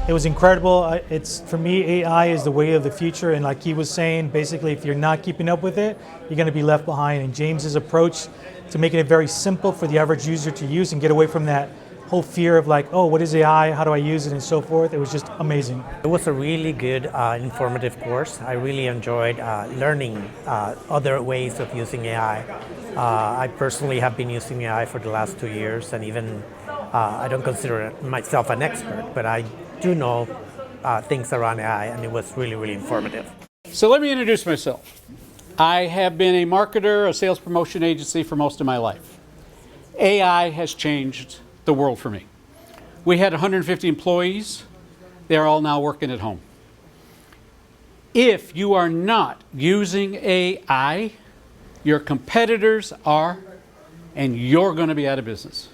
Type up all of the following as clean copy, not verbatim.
It was incredible. It's for me, AI is the way of the future, and like he was saying, basically, if you're not keeping up with it, you're going to be left behind. And James's approach to making it very simple for the average user to use and get away from that whole fear of like, oh, what is AI? How do I use it, and so forth. It was just amazing. It was a really good, informative course. I really enjoyed learning other ways of using AI. I personally have been using AI for the last 2 years, and even I don't consider myself an expert, but I do know things around AI, and it was really, really informative. So let me introduce myself. I have been a marketer, a sales promotion agency for most of my life. AI has changed the world for me. We had 150 employees. They're all now working at home. If you are not using AI, your competitors are, and you're going to be out of business.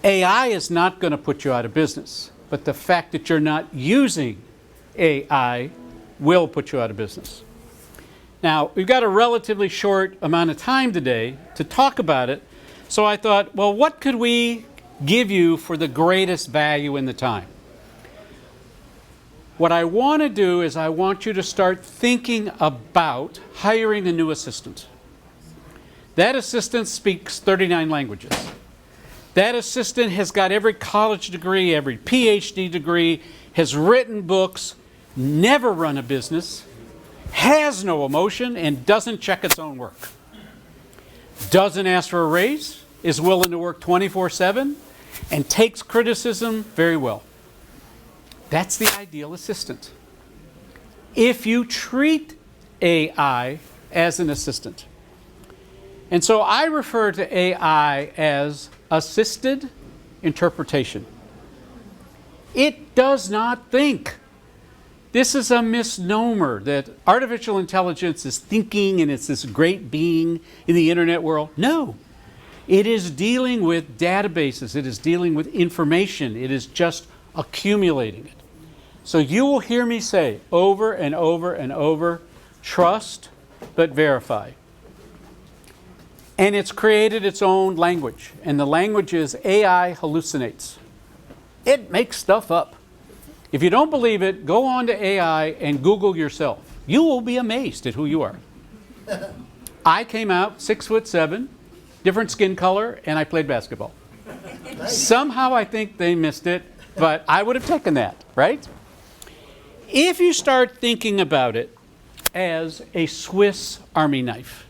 AI is not going to put you out of business, but the fact that you're not using AI will put you out of business. Now, we've got a relatively short amount of time today to talk about it, so I thought, well, what could we give you for the greatest value in the time? What I want to do is I want you to start thinking about hiring a new assistant. That assistant speaks 39 languages. That assistant has got every college degree, every PhD degree, has written books, never run a business, has no emotion, and doesn't check its own work. Doesn't ask for a raise, is willing to work 24/7, and takes criticism very well. That's the ideal assistant. If you treat AI as an assistant, and so I refer to AI as assisted interpretation. It does not think. This is a misnomer that artificial intelligence is thinking and it's this great being in the internet world. No. It is dealing with databases. It is dealing with information. It is just accumulating it. So you will hear me say over and over and over, trust but verify. And it's created its own language. And the language is AI hallucinates. It makes stuff up. If you don't believe it, go on to AI and Google yourself. You will be amazed at who you are. I came out 6'7", different skin color, and I played basketball. Somehow I think they missed it, but I would have taken that, right? If you start thinking about it as a Swiss Army knife,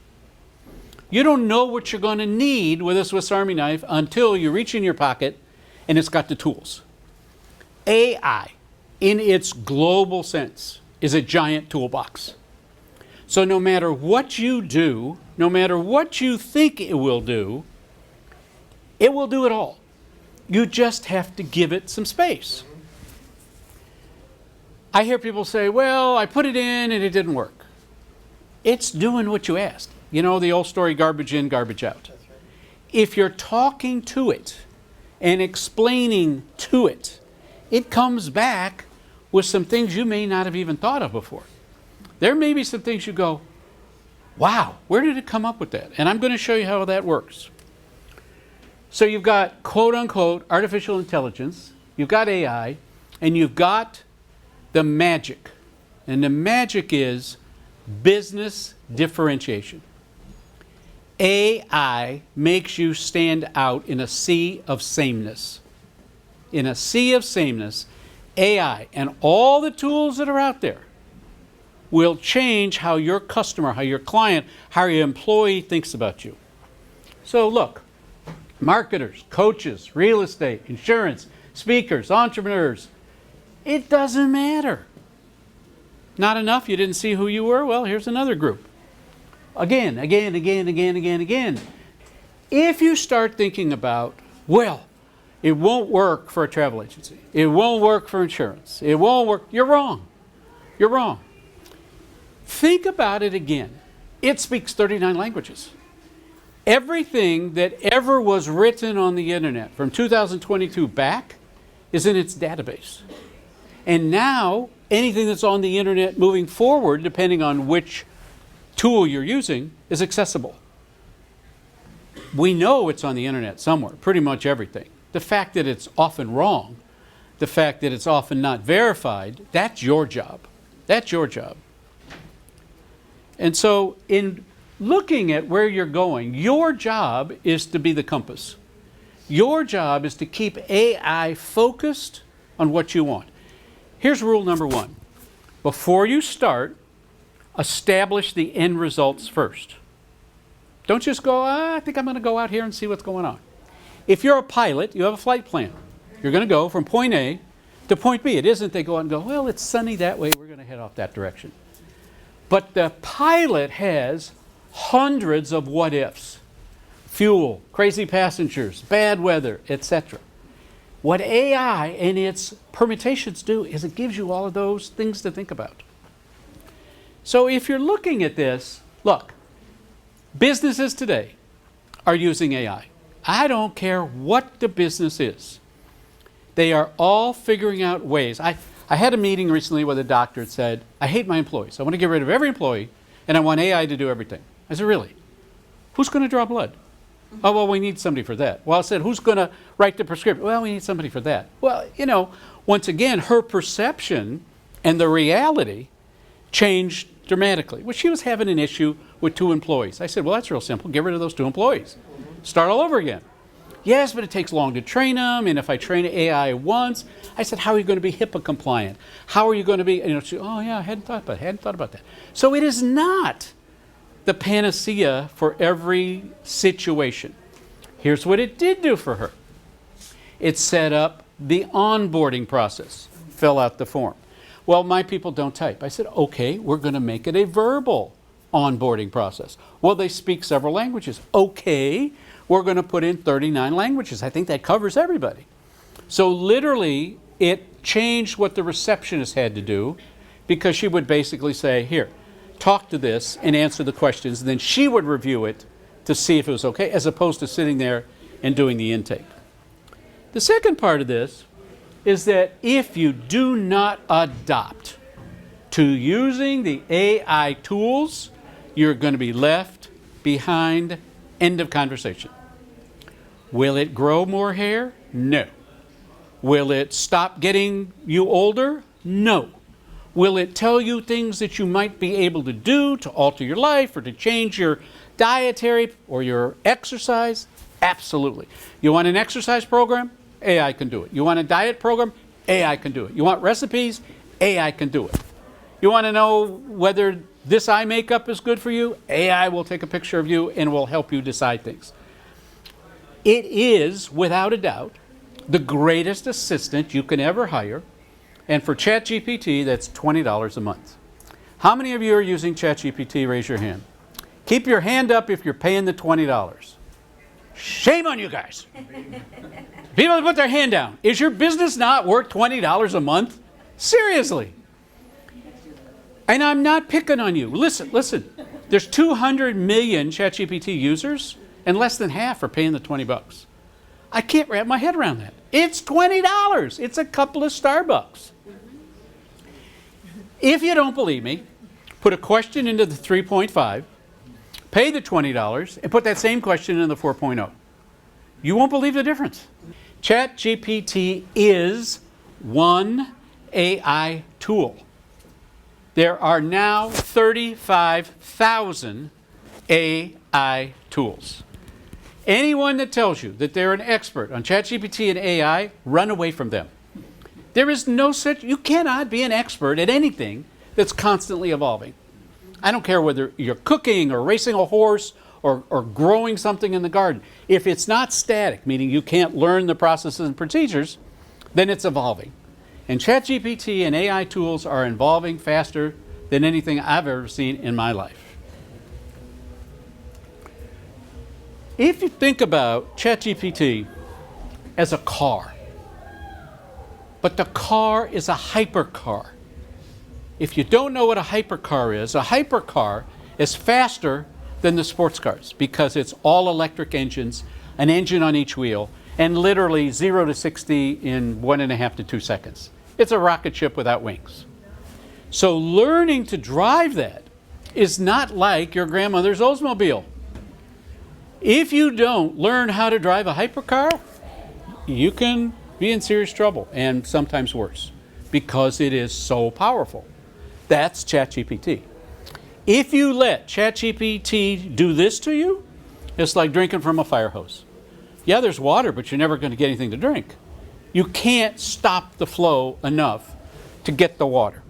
you don't know what you're going to need with a Swiss Army knife until you reach in your pocket and it's got the tools. AI, in its global sense, is a giant toolbox. So no matter what you do, no matter what you think it will do it all. You just have to give it some space. I hear people say, well, I put it in and it didn't work. It's doing what you asked. You know the old story, garbage in, garbage out. If you're talking to it and explaining to it, it comes back with some things you may not have even thought of before. There may be some things you go, wow, where did it come up with that? And I'm going to show you how that works. So you've got quote unquote artificial intelligence, you've got AI, and you've got the magic. And the magic is business differentiation. AI makes you stand out in a sea of sameness. In a sea of sameness, AI and all the tools that are out there will change how your customer, how your client, how your employee thinks about you. So look, marketers, coaches, real estate, insurance, speakers, entrepreneurs, it doesn't matter. Not enough? You didn't see who you were? Well, here's another group. Again. If you start thinking about, well, it won't work for a travel agency. It won't work for insurance. It won't work. You're wrong. You're wrong. Think about it again. It speaks 39 languages. Everything that ever was written on the internet from 2022 back is in its database. And now, anything that's on the internet moving forward, depending on which tool you're using, is accessible. We know it's on the internet somewhere, pretty much everything. The fact that it's often wrong the fact that it's often not verified, that's your job. That's your job. And so in looking at where you're going, your job is to be the compass. Your job is to keep AI focused on what you want. Here's rule number one. Before you start, establish the end results first. Don't just go, I think I'm going to go out here and see what's going on. If you're a pilot, you have a flight plan. You're going to go from point A to point B. It isn't they go out and go, well, it's sunny that way, we're going to head off that direction. But the pilot has hundreds of what ifs. Fuel, crazy passengers, bad weather, etc. What AI and its permutations do is it gives you all of those things to think about. So if you're looking at this, look, businesses today are using AI. I don't care what the business is. They are all figuring out ways. I had a meeting recently with a doctor that said, I hate my employees. I want to get rid of every employee, and I want AI to do everything. I said, really? Who's going to draw blood? Oh, well, we need somebody for that. Well, I said, who's going to write the prescription? Well, we need somebody for that. Well, you know, once again, her perception and the reality changed dramatically. Well, she was having an issue with 2 employees. I said, well, that's real simple. Get rid of those 2 employees. Start all over again. Yes, but it takes long to train them, and if I train AI once, I said, how are you going to be HIPAA compliant? How are you going to be, she, oh yeah, I hadn't thought about that. So it is not the panacea for every situation. Here's what it did do for her. It set up the onboarding process. Fill out the form. Well, my people don't type. I said, okay, we're going to make it a verbal onboarding process. Well, they speak several languages. Okay, we're going to put in 39 languages. I think that covers everybody. So literally, it changed what the receptionist had to do, because she would basically say, here, talk to this and answer the questions, and then she would review it to see if it was okay, as opposed to sitting there and doing the intake. The second part of this is that if you do not adopt to using the AI tools, you're going to be left behind. End of conversation. Will it grow more hair? No. Will it stop getting you older? No. Will it tell you things that you might be able to do to alter your life or to change your dietary or your exercise? Absolutely. You want an exercise program? AI can do it. You want a diet program? AI can do it. You want recipes? AI can do it. You want to know whether this eye makeup is good for you? AI will take a picture of you and will help you decide things. It is, without a doubt, the greatest assistant you can ever hire. And for ChatGPT, that's $20 a month. How many of you are using ChatGPT? Raise your hand. Keep your hand up if you're paying the $20. Shame on you guys. People put their hand down. Is your business not worth $20 a month? Seriously. And I'm not picking on you. Listen. There's 200 million ChatGPT users, and less than half are paying the $20. I can't wrap my head around that. It's $20. It's a couple of Starbucks. If you don't believe me, put a question into the 3.5, pay the $20, and put that same question in the 4.0. You won't believe the difference. ChatGPT is one AI tool. There are now 35,000 AI tools. Anyone that tells you that they're an expert on ChatGPT and AI, run away from them. There is no such, you cannot be an expert at anything that's constantly evolving. I don't care whether you're cooking or racing a horse or growing something in the garden. If it's not static, meaning you can't learn the processes and procedures, then it's evolving. And ChatGPT and AI tools are evolving faster than anything I've ever seen in my life. If you think about ChatGPT as a car, but the car is a hypercar. If you don't know what a hypercar is faster than the sports cars because it's all electric engines, an engine on each wheel, and literally 0 to 60 in 1.5 to 2 seconds. It's a rocket ship without wings. So learning to drive that is not like your grandmother's Oldsmobile. If you don't learn how to drive a hypercar, you can be in serious trouble, and sometimes worse, because it is so powerful. That's ChatGPT. If you let ChatGPT do this to you, it's like drinking from a fire hose. Yeah, there's water, but you're never going to get anything to drink. You can't stop the flow enough to get the water.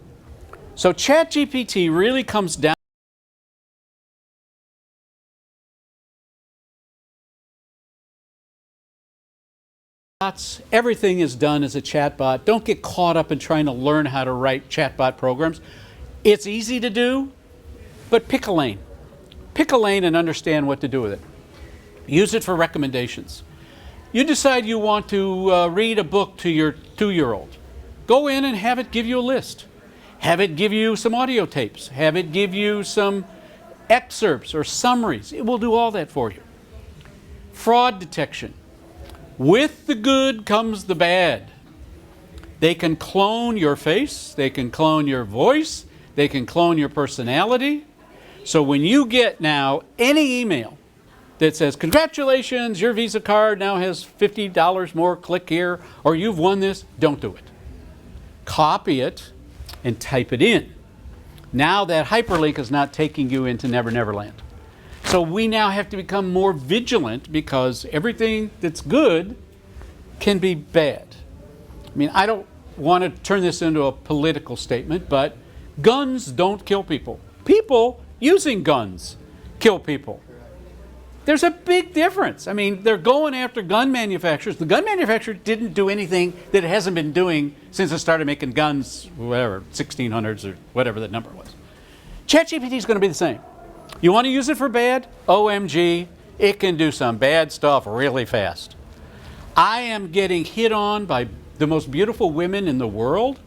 So ChatGPT really comes down. Everything is done as a chatbot. Don't get caught up in trying to learn how to write chatbot programs. It's easy to do, but pick a lane. Pick a lane and understand what to do with it. Use it for recommendations. You decide you want to read a book to your 2-year-old. Go in and have it give you a list. Have it give you some audio tapes. Have it give you some excerpts or summaries. It will do all that for you. Fraud detection. With the good comes the bad. They can clone your face, they can clone your voice, they can clone your personality. So when you get now any email that says, congratulations, your Visa card now has $50 more, click here, or you've won this, don't do it. Copy it and type it in. Now that hyperlink is not taking you into Never Never Land. So we now have to become more vigilant because everything that's good can be bad. I mean, I don't want to turn this into a political statement, but guns don't kill people. People using guns kill people. There's a big difference. I mean, they're going after gun manufacturers. The gun manufacturer didn't do anything that it hasn't been doing since it started making guns, whatever, 1600s or whatever that number was. ChatGPT is going to be the same. You want to use it for bad? OMG, it can do some bad stuff really fast. I am getting hit on by the most beautiful women in the world.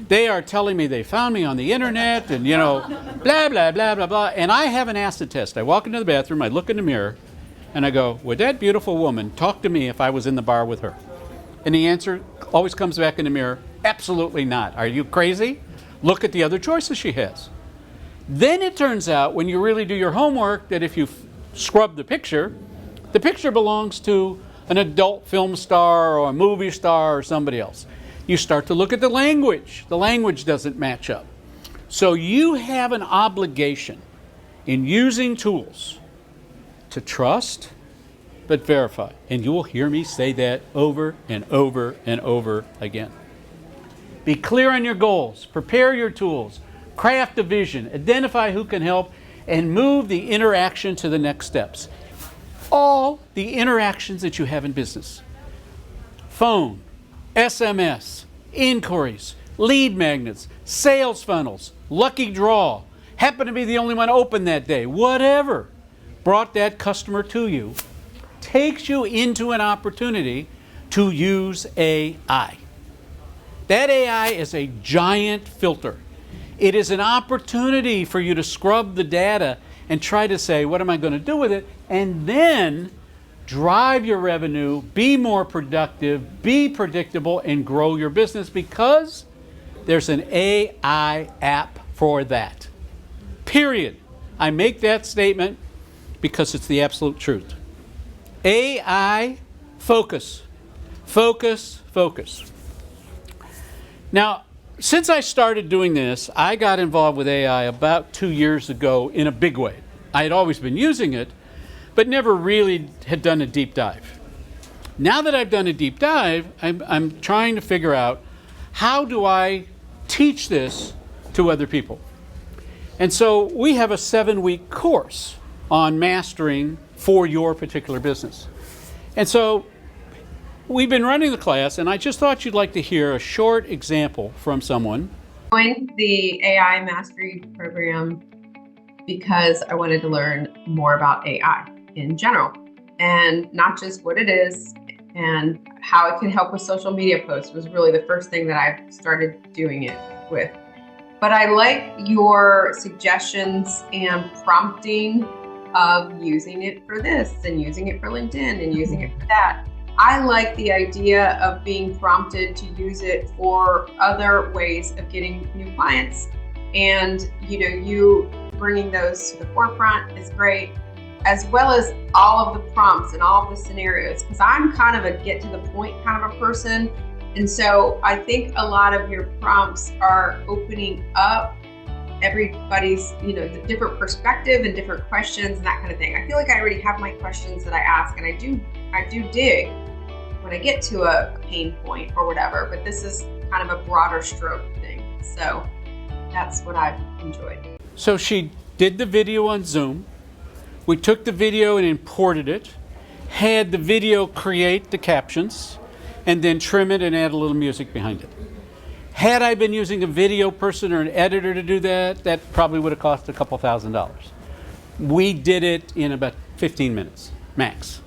They are telling me they found me on the internet and, blah, blah, blah, blah, blah. And I have an acid test. I walk into the bathroom, I look in the mirror, and I go, would that beautiful woman talk to me if I was in the bar with her? And the answer always comes back in the mirror, absolutely not. Are you crazy? Look at the other choices she has. Then it turns out, when you really do your homework, that if you scrub the picture belongs to an adult film star or a movie star or somebody else. You start to look at the language. The language doesn't match up. So you have an obligation in using tools to trust but verify. And you will hear me say that over and over and over again. Be clear on your goals. Prepare your tools. Craft a vision, identify who can help, and move the interaction to the next steps. All the interactions that you have in business. Phone, SMS, inquiries, lead magnets, sales funnels, lucky draw, happen to be the only one open that day, whatever brought that customer to you, takes you into an opportunity to use AI. That AI is a giant filter. It is an opportunity for you to scrub the data and try to say, what am I going to do with it? And then drive your revenue, be more productive, be predictable, and grow your business because there's an AI app for that. Period. I make that statement because it's the absolute truth. AI, focus. Focus, focus. Now, since I started doing this, I got involved with AI about 2 years ago in a big way. I had always been using it, but never really had done a deep dive. Now that I've done a deep dive, I'm trying to figure out how do I teach this to other people. And so we have a 7-week course on mastering for your particular business. And so we've been running the class, and I just thought you'd like to hear a short example from someone. I joined the AI Mastery Program because I wanted to learn more about AI in general, and not just what it is and how it can help with social media posts was really the first thing that I started doing it with. But I like your suggestions and prompting of using it for this and using it for LinkedIn and using it for that. I like the idea of being prompted to use it for other ways of getting new clients. And you bringing those to the forefront is great. as well as all of the prompts and all of the scenarios, because I'm kind of a get to the point kind of a person. And so I think a lot of your prompts are opening up everybody's, the different perspective and different questions and that kind of thing. I feel like I already have my questions that I ask, and I do dig when I get to a pain point or whatever, but this is kind of a broader stroke thing. So that's what I've enjoyed. So she did the video on Zoom. We took the video and imported it, had the video create the captions, and then trim it and add a little music behind it. Had I been using a video person or an editor to do that, that probably would have cost a couple $1,000. We did it in about 15 minutes, max.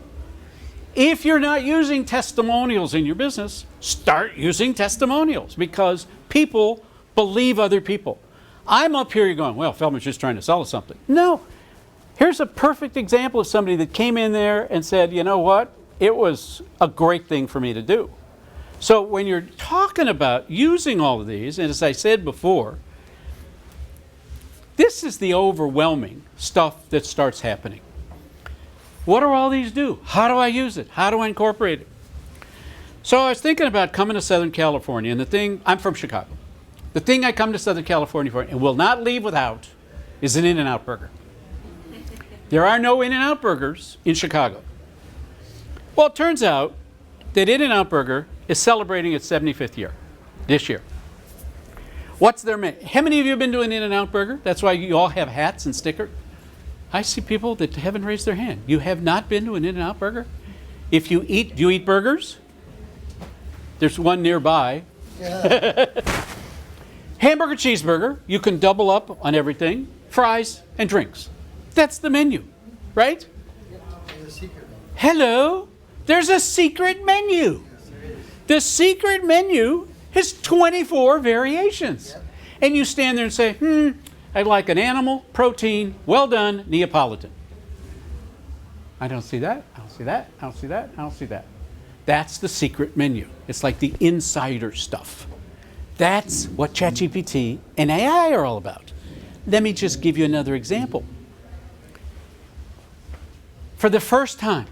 If you're not using testimonials in your business, start using testimonials, because people believe other people. I'm up here, you're going, well, Feldman's just trying to sell us something. No. Here's a perfect example of somebody that came in there and said, you know what? It was a great thing for me to do. So when you're talking about using all of these, and as I said before, this is the overwhelming stuff that starts happening. What do all these do? How do I use it? How do I incorporate it? So I was thinking about coming to Southern California, and I'm from Chicago. The thing I come to Southern California for and will not leave without is an In-N-Out burger. There are no In-N-Out burgers in Chicago. Well, it turns out that In-N-Out Burger is celebrating its 75th year this year. What's their menu? How many of you have been to an In-N-Out Burger? That's why you all have hats and stickers. I see people that haven't raised their hand. You have not been to an In-N-Out Burger? Do you eat burgers? There's one nearby. Yeah. Hamburger, cheeseburger, you can double up on everything, fries and drinks. That's the menu, right? Hello, there's a secret menu. The secret menu has 24 variations. And you stand there and say, I'd like an animal, protein, well done, Neapolitan. I don't see that, I don't see that, I don't see that, I don't see that. That's the secret menu. It's like the insider stuff. That's what ChatGPT and AI are all about. Let me just give you another example. For the first time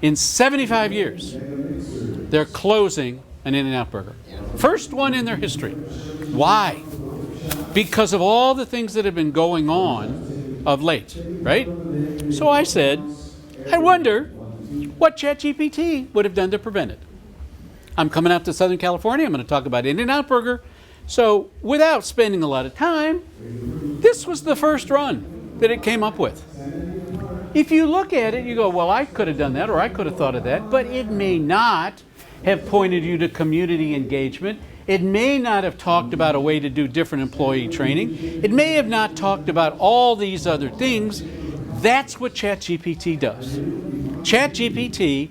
in 75 years, they're closing an In-N-Out Burger. First one in their history. Why? Because of all the things that have been going on of late, right? So I said, I wonder what ChatGPT would have done to prevent it. I'm coming out to Southern California. I'm going to talk about In-N-Out Burger. So without spending a lot of time, this was the first run that it came up with. If you look at it, you go, well, I could have done that, or I could have thought of that, but it may not have pointed you to community engagement. It may not have talked about a way to do different employee training. It may have not talked about all these other things. That's what ChatGPT does. ChatGPT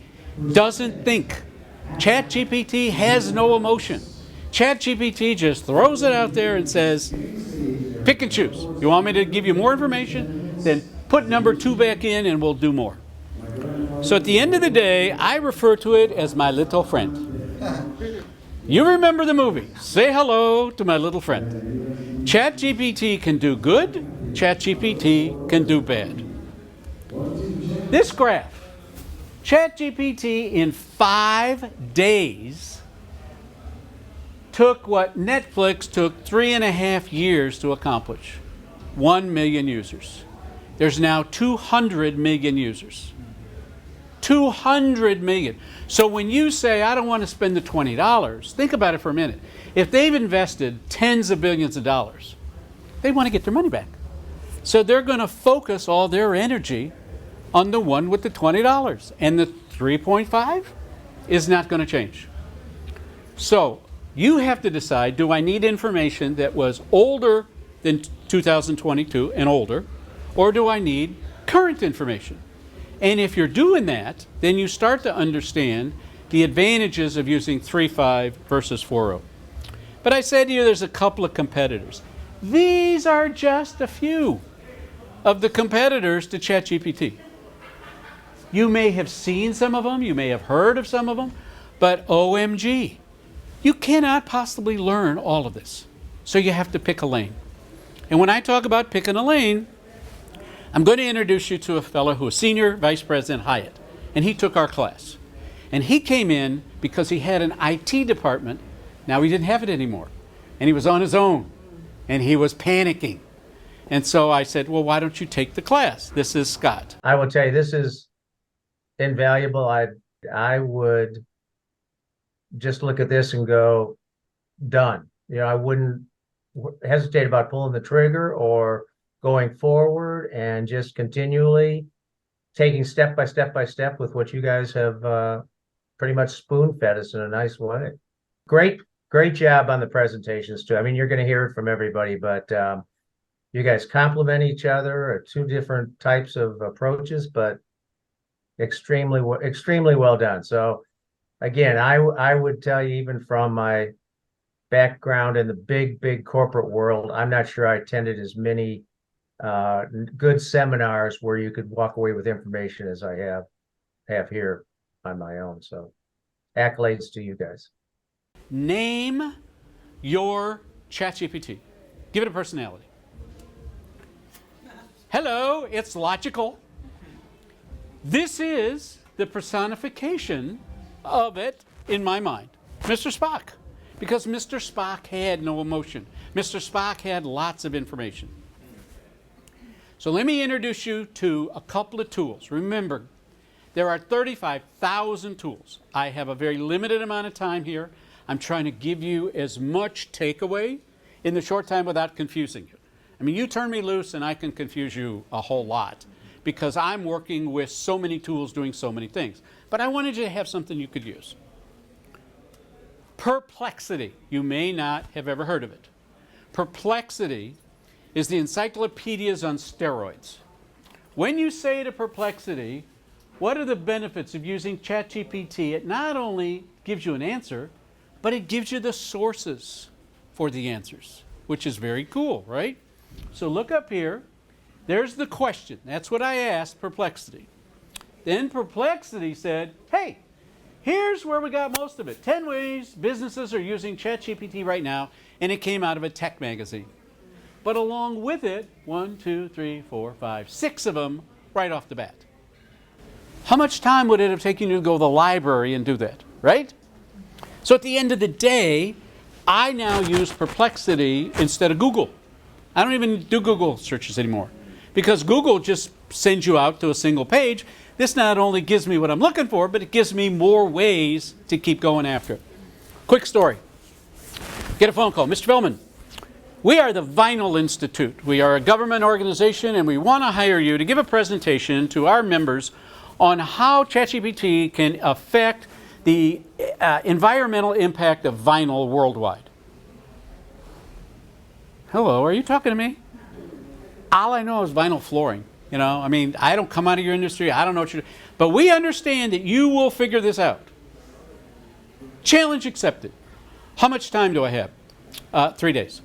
doesn't think. ChatGPT has no emotion. ChatGPT just throws it out there and says, pick and choose. You want me to give you more information? Then put number 2 back in and we'll do more. So at the end of the day, I refer to it as my little friend. You remember the movie, Say Hello to My Little Friend. ChatGPT can do good, ChatGPT can do bad. This graph, ChatGPT in 5 days took what Netflix took 3.5 years to accomplish. 1 million users. There's now 200 million users. 200 million. So when you say, I don't want to spend the $20, think about it for a minute. If they've invested tens of billions of dollars, they want to get their money back. So they're going to focus all their energy on the one with the $20. And the 3.5 is not going to change. So you have to decide, do I need information that was older than 2022 and older, or do I need current information? And if you're doing that, then you start to understand the advantages of using 3.5 versus 4.0. But I said to you, there's a couple of competitors. These are just a few of the competitors to ChatGPT. You may have seen some of them, you may have heard of some of them, but OMG, you cannot possibly learn all of this. So you have to pick a lane. And when I talk about picking a lane, I'm going to introduce you to a fellow who is Senior Vice President Hyatt, and he took our class. And he came in because he had an IT department. Now he didn't have it anymore. And he was on his own, and he was panicking. And so I said, well, why don't you take the class? This is Scott. I will tell you, this is invaluable. I would just look at this and go, done. I wouldn't hesitate about pulling the trigger or going forward, and just continually taking step by step by step with what you guys have pretty much spoon-fed us in a nice way. Great job on the presentations too. I mean, you're going to hear it from everybody, but you guys complement each other, two different types of approaches, but extremely well done. So again, I would tell you, even from my background in the big corporate world, I'm not sure I attended as many good seminars where you could walk away with information as I have here on my own. So accolades to you guys. Name your ChatGPT. Give it a personality. Hello, it's logical. This is the personification of it in my mind. Mr. Spock. Because Mr. Spock had no emotion. Mr. Spock had lots of information. So let me introduce you to a couple of tools. Remember, there are 35,000 tools. I have a very limited amount of time here. I'm trying to give you as much takeaway in the short time without confusing you. I mean, you turn me loose and I can confuse you a whole lot because I'm working with so many tools doing so many things. But I wanted you to have something you could use. Perplexity. You may not have ever heard of it. Perplexity is the encyclopedias on steroids. When you say to Perplexity, what are the benefits of using ChatGPT? It not only gives you an answer, but it gives you the sources for the answers, which is very cool, right? So look up here. There's the question. That's what I asked Perplexity. Then Perplexity said, hey, here's where we got most of it. 10 ways businesses are using ChatGPT right now, and it came out of a tech magazine. But along with it, 1, 2, 3, 4, 5, 6 of them right off the bat. How much time would it have taken you to go to the library and do that, right? So at the end of the day, I now use Perplexity instead of Google. I don't even do Google searches anymore because Google just sends you out to a single page. This not only gives me what I'm looking for, but it gives me more ways to keep going after it. Quick story. Get a phone call. Mr. Feldman, we are the Vinyl Institute. We are a government organization, and we want to hire you to give a presentation to our members on how ChatGPT can affect the environmental impact of vinyl worldwide. Hello, are you talking to me? All I know is vinyl flooring. I mean, I don't come out of your industry. I don't know what you're doing. But we understand that you will figure this out. Challenge accepted. How much time do I have? 3 days.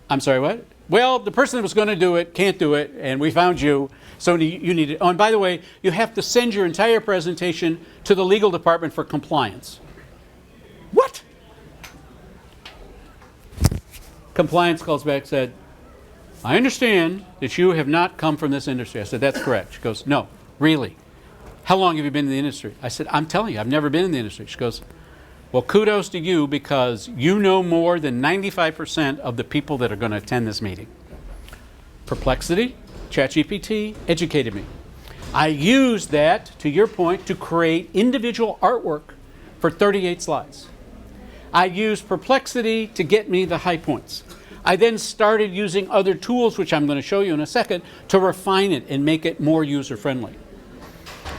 I'm sorry, what? Well, the person that was going to do it can't do it, and we found you, so you need it. Oh, and by the way, you have to send your entire presentation to the legal department for compliance. What? Compliance calls back and said, I understand that you have not come from this industry. I said, that's correct. She goes, no, really? How long have you been in the industry? I said, I'm telling you, I've never been in the industry. She goes, well, kudos to you because you know more than 95% of the people that are going to attend this meeting. Perplexity, ChatGPT educated me. I used that, to your point, to create individual artwork for 38 slides. I used Perplexity to get me the high points. I then started using other tools, which I'm going to show you in a second, to refine it and make it more user-friendly.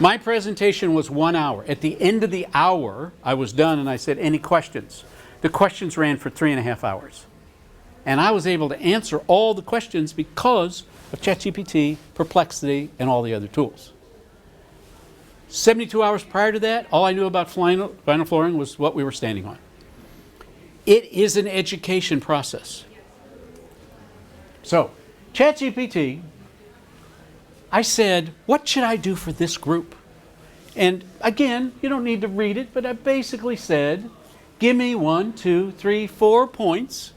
My presentation was 1 hour. At the end of the hour, I was done and I said, any questions? The questions ran for 3.5 hours. And I was able to answer all the questions because of ChatGPT, Perplexity, and all the other tools. 72 hours prior to that, all I knew about vinyl flooring was what we were standing on. It is an education process. So, ChatGPT, I said, what should I do for this group? And again, you don't need to read it, but I basically said, give me 1, 2, 3, 4 points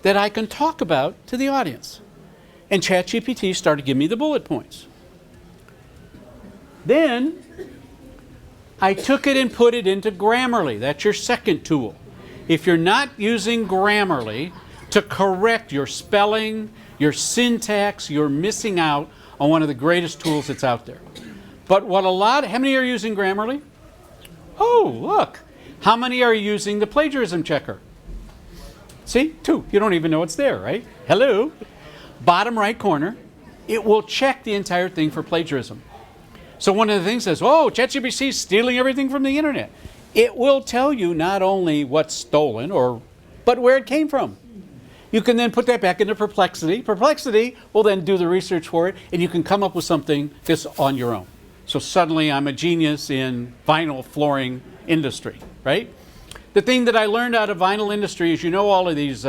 that I can talk about to the audience. And ChatGPT started giving me the bullet points. Then I took it and put it into Grammarly. That's your second tool. If you're not using Grammarly to correct your spelling, your syntax, you're missing out on one of the greatest tools that's out there. But how many are using Grammarly? Oh, look. How many are using the plagiarism checker? See, 2. You don't even know it's there, right? Hello. Bottom right corner, it will check the entire thing for plagiarism. So one of the things says, oh, ChatGPT is stealing everything from the internet. It will tell you not only what's stolen, but where it came from. You can then put that back into Perplexity. Perplexity will then do the research for it, and you can come up with something that's on your own. So suddenly I'm a genius in vinyl flooring industry, right? The thing that I learned out of vinyl industry is, all of these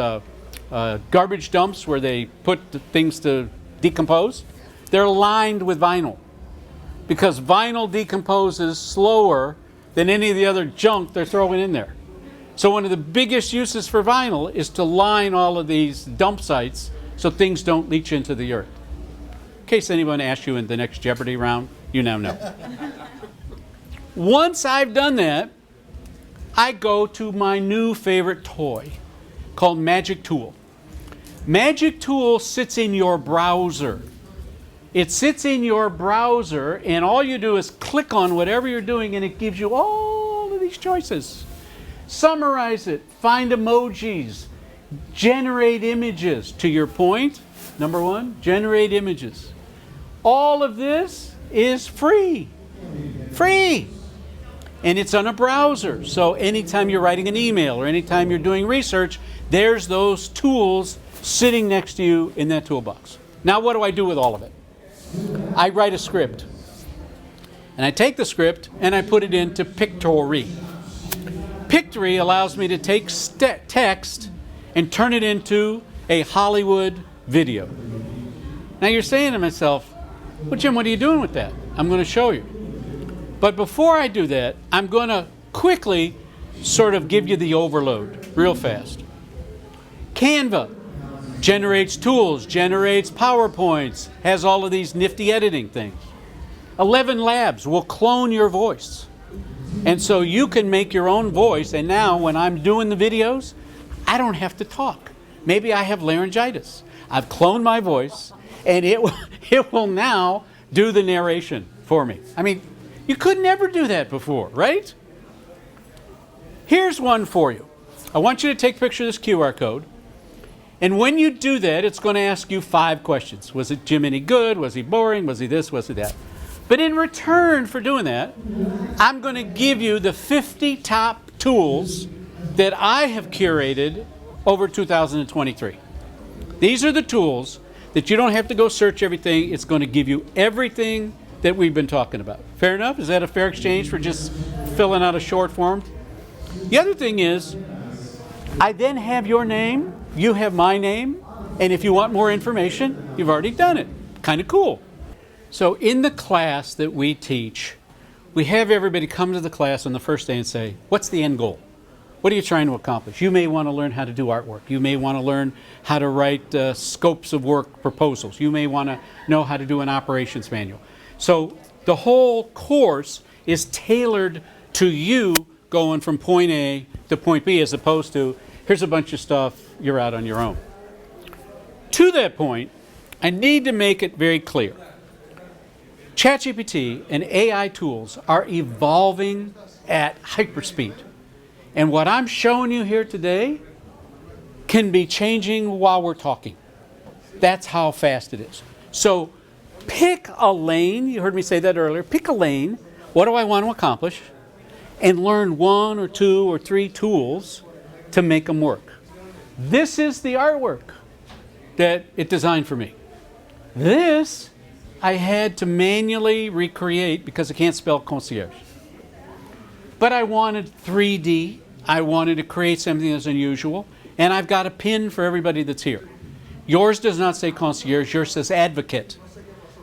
garbage dumps where they put the things to decompose, they're lined with vinyl because vinyl decomposes slower than any of the other junk they're throwing in there. So one of the biggest uses for vinyl is to line all of these dump sites so things don't leach into the earth. In case anyone asks you in the next Jeopardy round, you now know. Once I've done that, I go to my new favorite toy called Magic Tool. Magic Tool sits in your browser. It sits in your browser, and all you do is click on whatever you're doing, and it gives you all of these choices. Summarize it, find emojis, generate images. To your point, number 1, generate images. All of this is free. Free! And it's on a browser. So anytime you're writing an email or anytime you're doing research, there's those tools sitting next to you in that toolbox. Now what do I do with all of it? I write a script. And I take the script and I put it into Pictory. Pictory allows me to take text and turn it into a Hollywood video. Now you're saying to myself, well, Jim, what are you doing with that? I'm going to show you. But before I do that, I'm going to quickly sort of give you the overload real fast. Canva generates tools, generates PowerPoints, has all of these nifty editing things. 11 Labs will clone your voice. And so you can make your own voice, and now when I'm doing the videos, I don't have to talk. Maybe I have laryngitis. I've cloned my voice, and it will now do the narration for me. I mean, you could never do that before, right? Here's one for you. I want you to take a picture of this QR code. And when you do that, it's going to ask you 5 questions. Was it Jim any good? Was he boring? Was he this? Was he that? But in return for doing that, I'm going to give you the 50 top tools that I have curated over 2023. These are the tools that you don't have to go search everything. It's going to give you everything that we've been talking about. Fair enough? Is that a fair exchange for just filling out a short form? The other thing is, I then have your name, you have my name, and if you want more information, you've already done it. Kind of cool. So in the class that we teach, we have everybody come to the class on the first day and say, what's the end goal? What are you trying to accomplish? You may want to learn how to do artwork. You may want to learn how to write scopes of work proposals. You may want to know how to do an operations manual. So the whole course is tailored to you going from point A to point B, as opposed to, here's a bunch of stuff, you're out on your own. To that point, I need to make it very clear. ChatGPT and AI tools are evolving at hyperspeed. And what I'm showing you here today can be changing while we're talking. That's how fast it is. So pick a lane, you heard me say that earlier, pick a lane, what do I want to accomplish, and learn 1 or 2 or 3 tools to make them work. This is the artwork that it designed for me. This I had to manually recreate because I can't spell concierge. But I wanted 3D, I wanted to create something that's unusual, and I've got a pin for everybody that's here. Yours does not say concierge, yours says advocate.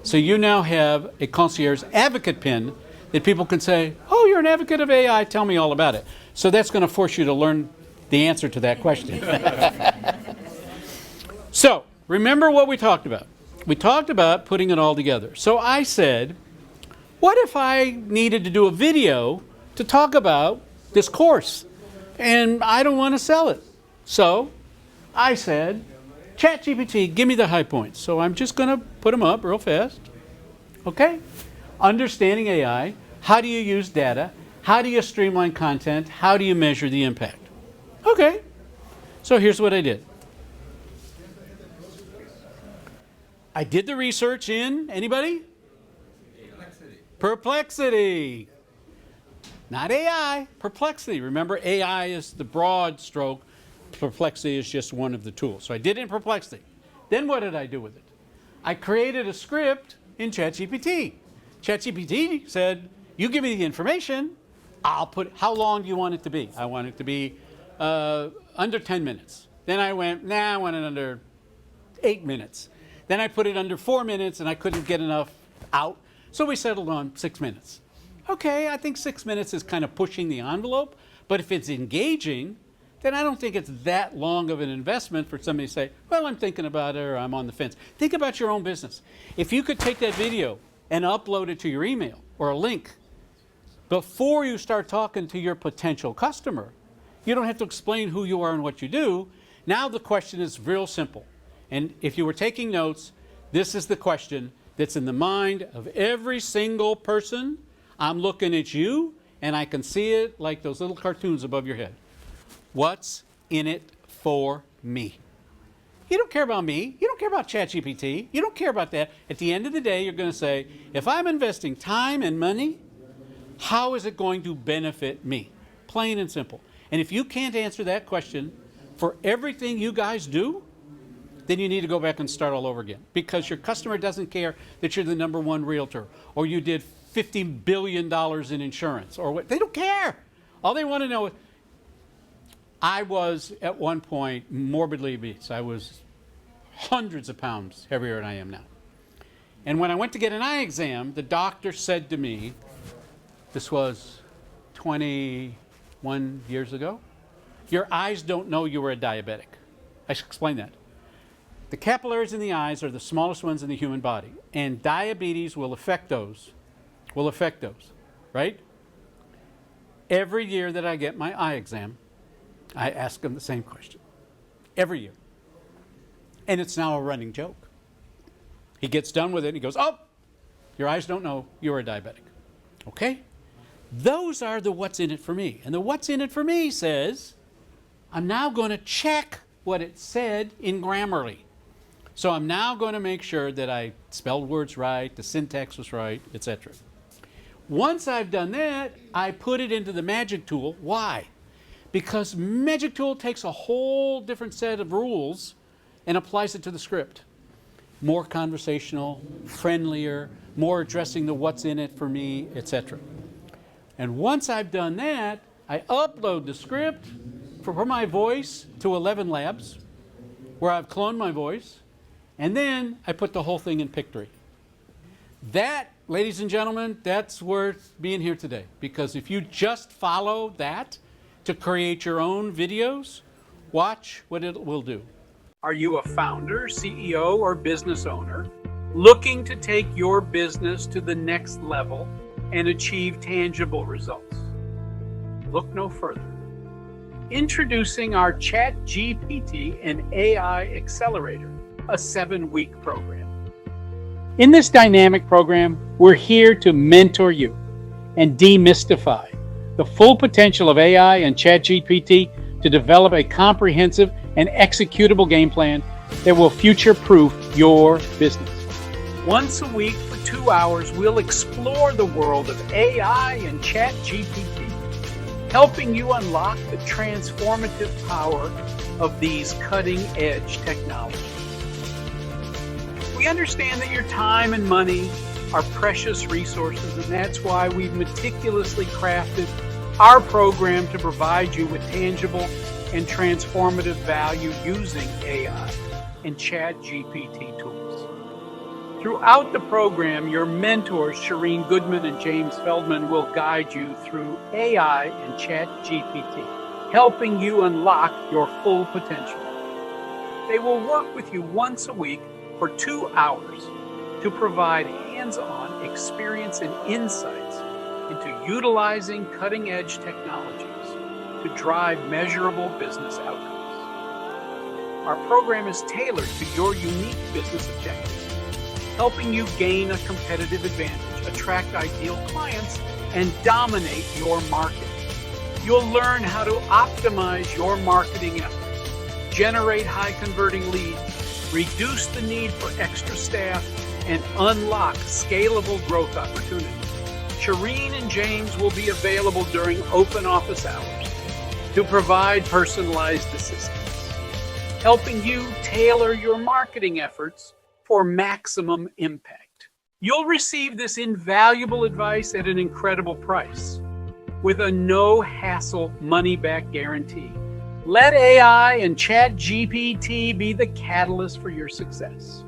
So you now have a concierge advocate pin that people can say, oh, you're an advocate of AI, tell me all about it. So that's going to force you to learn the answer to that question. So, remember what we talked about. we talked about putting it all together. So I said, what if I needed to do a video to talk about this course and I don't want to sell it? So I said, ChatGPT, give me the high points. So I'm just going to put them up real fast. Okay? Understanding AI. How do you use data? How do you streamline content? How do you measure the impact? Okay. So here's what I did. I did the research in, anybody? Perplexity. Not AI, Perplexity. Remember, AI is the broad stroke. Perplexity is just one of the tools. So I did it in Perplexity. Then what did I do with it? I created a script in ChatGPT. ChatGPT said, you give me the information, I'll put, how long do you want it to be? I want it to be under 10 minutes. Then I went, I want it under 8 minutes. Then I put it under 4 minutes and I couldn't get enough out. So we settled on 6 minutes. Okay, I think 6 minutes is kind of pushing the envelope, but if it's engaging, then I don't think it's that long of an investment for somebody to say, well, I'm thinking about it or I'm on the fence. Think about your own business. If you could take that video and upload it to your email or a link before you start talking to your potential customer, you don't have to explain who you are and what you do. Now the question is real simple. And if you were taking notes, this is the question that's in the mind of every single person. I'm looking at you and I can see it like those little cartoons above your head. What's in it for me? You don't care about me. You don't care about ChatGPT. You don't care about that. At the end of the day, you're going to say, if I'm investing time and money, how is it going to benefit me? Plain and simple. And if you can't answer that question for everything you guys do, then you need to go back and start all over again, because your customer doesn't care that you're the #1 realtor or you did $50 billion in insurance or what. They don't care. All they want to know is, I was at one point morbidly obese. I was hundreds of pounds heavier than I am now. And when I went to get an eye exam, the doctor said to me, this was 21 years ago, your eyes don't know you were a diabetic. I should explain that. The capillaries in the eyes are the smallest ones in the human body, and diabetes will affect those, right? Every year that I get my eye exam, I ask them the same question, every year. And it's now a running joke. He gets done with it and he goes, oh, your eyes don't know you're a diabetic. Okay? Those are the what's in it for me. And the what's in it for me says, I'm now going to check what it said in Grammarly. So I'm now going to make sure that I spelled words right, the syntax was right, etc. Once I've done that, I put it into the Magic Tool. Why? Because Magic Tool takes a whole different set of rules and applies it to the script. More conversational, friendlier, more addressing the what's in it for me, etc. And once I've done that, I upload the script for my voice to 11 Labs, where I've cloned my voice, and then I put the whole thing in Pictory. That, ladies and gentlemen, that's worth being here today, because if you just follow that to create your own videos, watch what it will do. Are you a founder, CEO, or business owner looking to take your business to the next level and achieve tangible results? Look no further. Introducing our ChatGPT and AI Accelerator, a 7-week program. In this dynamic program, we're here to mentor you and demystify the full potential of AI and ChatGPT to develop a comprehensive and executable game plan that will future-proof your business. Once a week for 2 hours, we'll explore the world of AI and ChatGPT, helping you unlock the transformative power of these cutting-edge technologies. We understand that your time and money are precious resources, and that's why we've meticulously crafted our program to provide you with tangible and transformative value using AI and ChatGPT tools. Throughout the program, your mentors, Shireen Goodman and James Feldman, will guide you through AI and ChatGPT, helping you unlock your full potential. They will work with you once a week for 2 hours to provide hands-on experience and insights into utilizing cutting-edge technologies to drive measurable business outcomes. Our program is tailored to your unique business objectives, helping you gain a competitive advantage, attract ideal clients, and dominate your market. You'll learn how to optimize your marketing efforts, generate high-converting leads, reduce the need for extra staff, and unlock scalable growth opportunities. Shireen and James will be available during open office hours to provide personalized assistance, helping you tailor your marketing efforts for maximum impact. You'll receive this invaluable advice at an incredible price with a no-hassle money-back guarantee. Let AI and ChatGPT be the catalyst for your success.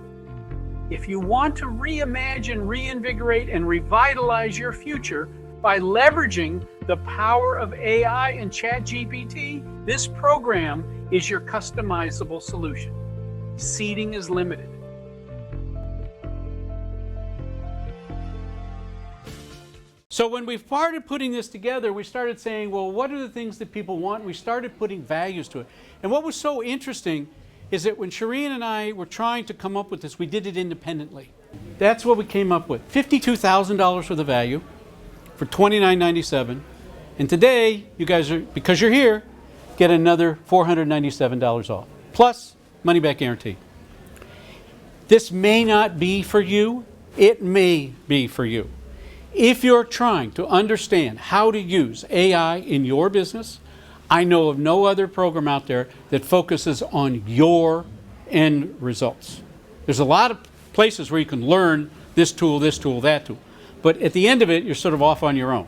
If you want to reimagine, reinvigorate, and revitalize your future by leveraging the power of AI and ChatGPT, this program is your customizable solution. Seating is limited. So when we started putting this together, we started saying, well, what are the things that people want? We started putting values to it. And what was so interesting is that when Shireen and I were trying to come up with this, we did it independently. That's what we came up with. $52,000 worth of value for $29.97. And today, you guys are, because you're here, get another $497 off, plus money back guarantee. This may not be for you. It may be for you. If you're trying to understand how to use AI in your business, I know of no other program out there that focuses on your end results. There's a lot of places where you can learn this tool, that tool. But at the end of it, you're sort of off on your own.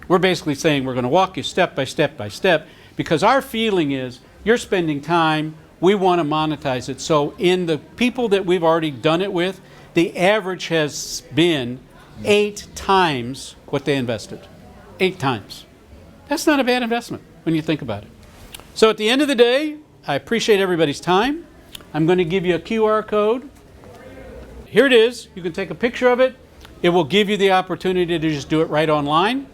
We're basically saying we're going to walk you step by step by step, because our feeling is you're spending time, we want to monetize it. So in the people that we've already done it with, the average has been 8 times what they invested. 8 times. That's not a bad investment when you think about it. So at the end of the day, I appreciate everybody's time. I'm going to give you a QR code. Here it is. You can take a picture of it. It will give you the opportunity to just do it right online.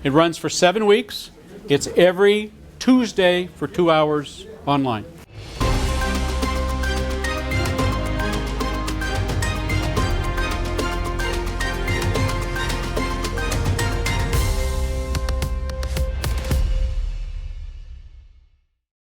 It runs for 7 weeks. It's every Tuesday for 2 hours online.